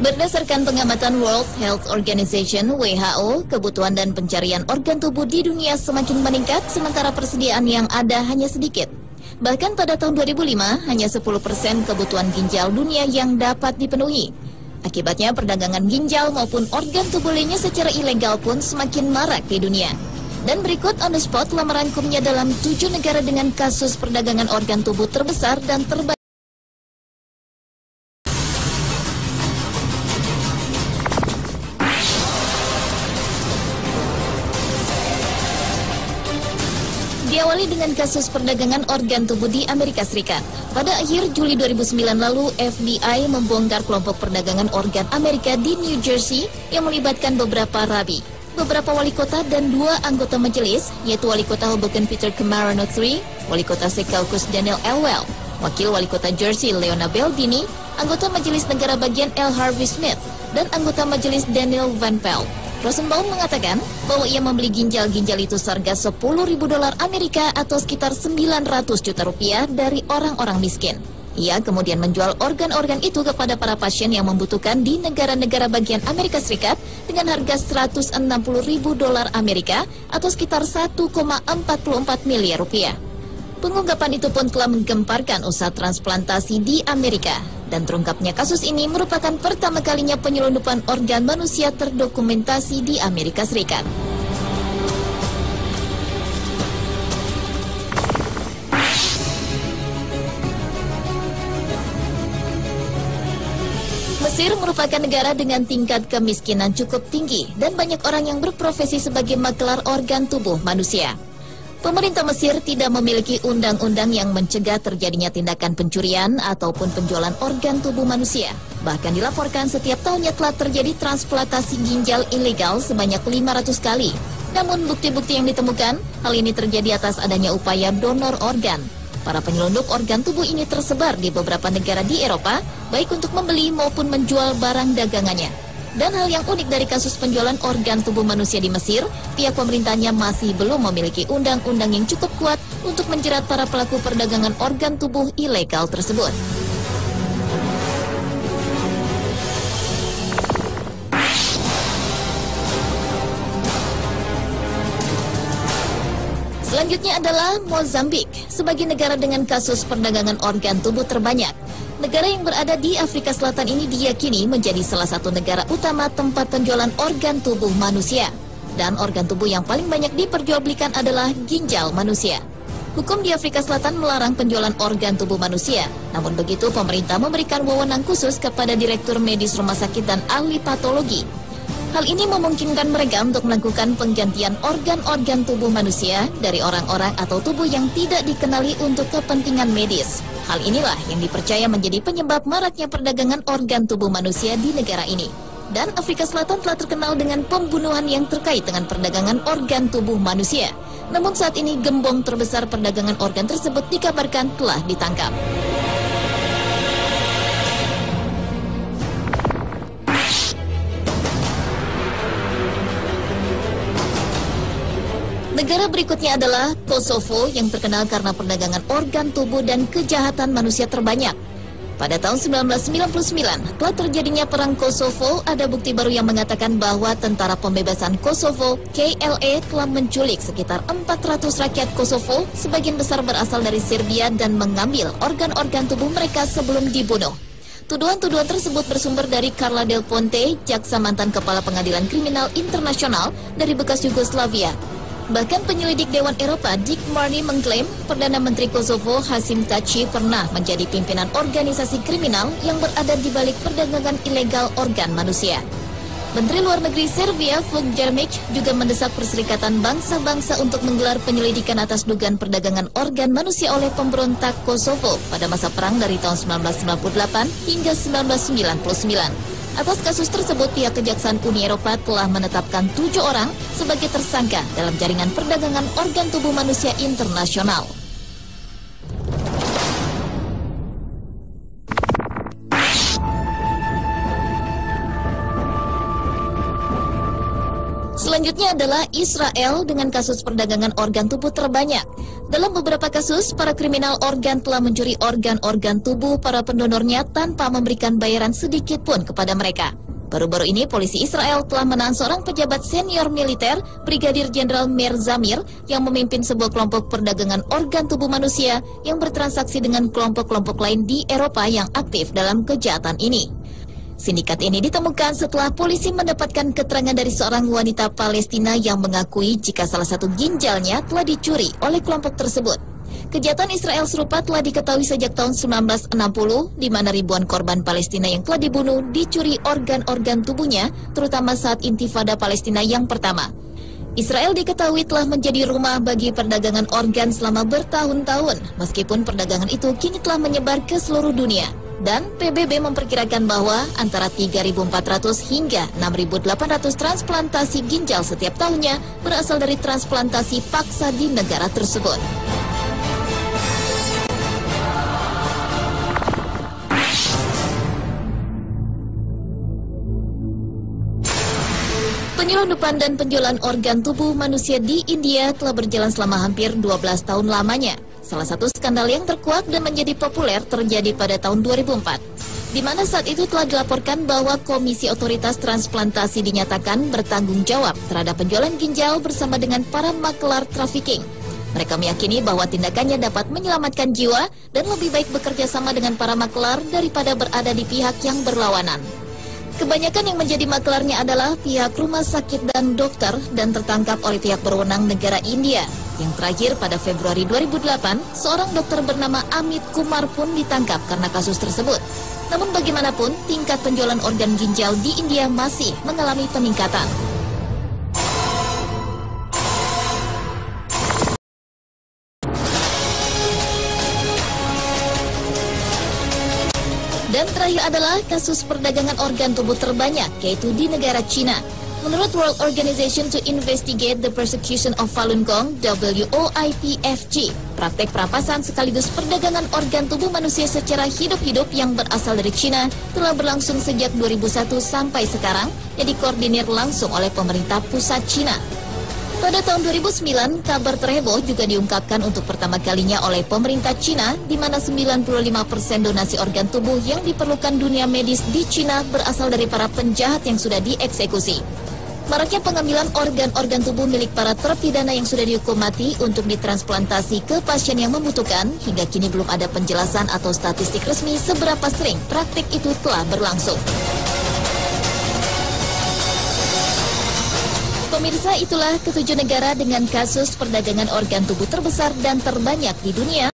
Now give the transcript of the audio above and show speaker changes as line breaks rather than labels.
Berdasarkan pengamatan World Health Organization (WHO), kebutuhan dan pencarian organ tubuh di dunia semakin meningkat, sementara persediaan yang ada hanya sedikit. Bahkan pada tahun 2005, hanya 10% kebutuhan ginjal dunia yang dapat dipenuhi. Akibatnya, perdagangan ginjal maupun organ tubuh lainnya secara ilegal pun semakin marak di dunia. Dan berikut on the spot lamaran rangkumnya dalam 7 negara dengan kasus perdagangan organ tubuh terbesar dan terbanyak. Diawali dengan kasus perdagangan organ tubuh di Amerika Serikat. Pada akhir Juli 2009 lalu, FBI membongkar kelompok perdagangan organ Amerika di New Jersey yang melibatkan beberapa rabi, beberapa wali kota dan 2 anggota majelis, yaitu wali kota Hoboken Peter Camarano III, wali kota Secaucus Daniel Elwell, wakil wali kota Jersey Leona Baldini, anggota majelis negara bagian L. Harvey Smith, dan anggota majelis Daniel Van Pelt. Rosenbaum mengatakan bahwa ia membeli ginjal-ginjal itu seharga $10.000 Amerika atau sekitar 900 juta rupiah dari orang-orang miskin. Ia kemudian menjual organ-organ itu kepada para pasien yang membutuhkan di negara-negara bagian Amerika Serikat dengan harga $160.000 Amerika atau sekitar 1,44 miliar rupiah. Pengungkapan itu pun telah menggemparkan usaha transplantasi di Amerika. Dan terungkapnya kasus ini merupakan pertama kalinya penyelundupan organ manusia terdokumentasi di Amerika Serikat. Mesir merupakan negara dengan tingkat kemiskinan cukup tinggi dan banyak orang yang berprofesi sebagai makelar organ tubuh manusia. Pemerintah Mesir tidak memiliki undang-undang yang mencegah terjadinya tindakan pencurian ataupun penjualan organ tubuh manusia. Bahkan dilaporkan setiap tahunnya telah terjadi transplantasi ginjal ilegal sebanyak 500 kali. Namun bukti-bukti yang ditemukan, hal ini terjadi atas adanya upaya donor organ. Para penyelundup organ tubuh ini tersebar di beberapa negara di Eropa, baik untuk membeli maupun menjual barang dagangannya. Dan hal yang unik dari kasus penjualan organ tubuh manusia di Mesir, pihak pemerintahnya masih belum memiliki undang-undang yang cukup kuat untuk menjerat para pelaku perdagangan organ tubuh ilegal tersebut. Selanjutnya adalah Mozambik, sebagai negara dengan kasus perdagangan organ tubuh terbanyak. Negara yang berada di Afrika Selatan ini diyakini menjadi salah satu negara utama tempat penjualan organ tubuh manusia. Dan organ tubuh yang paling banyak diperjualbelikan adalah ginjal manusia. Hukum di Afrika Selatan melarang penjualan organ tubuh manusia. Namun begitu, pemerintah memberikan wewenang khusus kepada direktur medis rumah sakit dan ahli patologi. Hal ini memungkinkan mereka untuk melakukan penggantian organ-organ tubuh manusia dari orang-orang atau tubuh yang tidak dikenali untuk kepentingan medis. Hal inilah yang dipercaya menjadi penyebab maraknya perdagangan organ tubuh manusia di negara ini. Dan Afrika Selatan telah terkenal dengan pembunuhan yang terkait dengan perdagangan organ tubuh manusia. Namun saat ini gembong terbesar perdagangan organ tersebut dikabarkan telah ditangkap. Negara berikutnya adalah Kosovo yang terkenal karena perdagangan organ tubuh dan kejahatan manusia terbanyak. Pada tahun 1999, telah terjadinya perang Kosovo, ada bukti baru yang mengatakan bahwa Tentara Pembebasan Kosovo, KLA, telah menculik sekitar 400 rakyat Kosovo, sebagian besar berasal dari Serbia dan mengambil organ-organ tubuh mereka sebelum dibunuh. Tuduhan-tuduhan tersebut bersumber dari Carla Del Ponte, jaksa mantan Kepala Pengadilan Kriminal Internasional dari bekas Yugoslavia. Bahkan penyelidik Dewan Eropa Dick Marty mengklaim Perdana Menteri Kosovo Hasim Taci pernah menjadi pimpinan organisasi kriminal yang berada di balik perdagangan ilegal organ manusia. Menteri Luar Negeri Serbia Vuk Jeremic juga mendesak Perserikatan Bangsa-Bangsa untuk menggelar penyelidikan atas dugaan perdagangan organ manusia oleh pemberontak Kosovo pada masa perang dari tahun 1998 hingga 1999. Atas kasus tersebut, pihak Kejaksaan Uni Eropa telah menetapkan 7 orang sebagai tersangka dalam jaringan perdagangan organ tubuh manusia internasional. Selanjutnya adalah Israel dengan kasus perdagangan organ tubuh terbanyak. Dalam beberapa kasus, para kriminal organ telah mencuri organ-organ tubuh para pendonornya tanpa memberikan bayaran sedikit pun kepada mereka. Baru-baru ini, polisi Israel telah menahan seorang pejabat senior militer, Brigadir Jenderal Meir Zamir, yang memimpin sebuah kelompok perdagangan organ tubuh manusia yang bertransaksi dengan kelompok-kelompok lain di Eropa yang aktif dalam kejahatan ini. Sindikat ini ditemukan setelah polisi mendapatkan keterangan dari seorang wanita Palestina yang mengakui jika salah satu ginjalnya telah dicuri oleh kelompok tersebut. Kejahatan Israel serupa telah diketahui sejak tahun 1960, di mana ribuan korban Palestina yang telah dibunuh dicuri organ-organ tubuhnya, terutama saat Intifada Palestina yang pertama. Israel diketahui telah menjadi rumah bagi perdagangan organ selama bertahun-tahun, meskipun perdagangan itu kini telah menyebar ke seluruh dunia. Dan PBB memperkirakan bahwa antara 3.400 hingga 6.800 transplantasi ginjal setiap tahunnya berasal dari transplantasi paksa di negara tersebut. Penyelundupan dan penjualan organ tubuh manusia di India telah berjalan selama hampir 12 tahun lamanya. Salah satu skandal yang terkuak dan menjadi populer terjadi pada tahun 2004, di mana saat itu telah dilaporkan bahwa Komisi Otoritas Transplantasi dinyatakan bertanggung jawab terhadap penjualan ginjal bersama dengan para makelar trafficking. Mereka meyakini bahwa tindakannya dapat menyelamatkan jiwa dan lebih baik bekerja sama dengan para makelar daripada berada di pihak yang berlawanan. Kebanyakan yang menjadi makelarnya adalah pihak rumah sakit dan dokter dan tertangkap oleh pihak berwenang negara India. Yang terakhir pada Februari 2008, seorang dokter bernama Amit Kumar pun ditangkap karena kasus tersebut. Namun bagaimanapun, tingkat penjualan organ ginjal di India masih mengalami peningkatan. Dan terakhir adalah kasus perdagangan organ tubuh terbanyak, yaitu di negara Cina. Menurut World Organization to Investigate the Persecution of Falun Gong, WOIPFG, praktek perampasan sekaligus perdagangan organ tubuh manusia secara hidup-hidup yang berasal dari Cina telah berlangsung sejak 2001 sampai sekarang, yang dikoordinir langsung oleh pemerintah pusat Cina. Pada tahun 2009, kabar terheboh juga diungkapkan untuk pertama kalinya oleh pemerintah Cina, di mana 95% donasi organ tubuh yang diperlukan dunia medis di Cina berasal dari para penjahat yang sudah dieksekusi. Maraknya pengambilan organ-organ tubuh milik para terpidana yang sudah dihukum mati untuk ditransplantasi ke pasien yang membutuhkan, hingga kini belum ada penjelasan atau statistik resmi seberapa sering praktik itu telah berlangsung. Pemirsa, itulah ketujuh negara dengan kasus perdagangan organ tubuh terbesar dan terbanyak di dunia.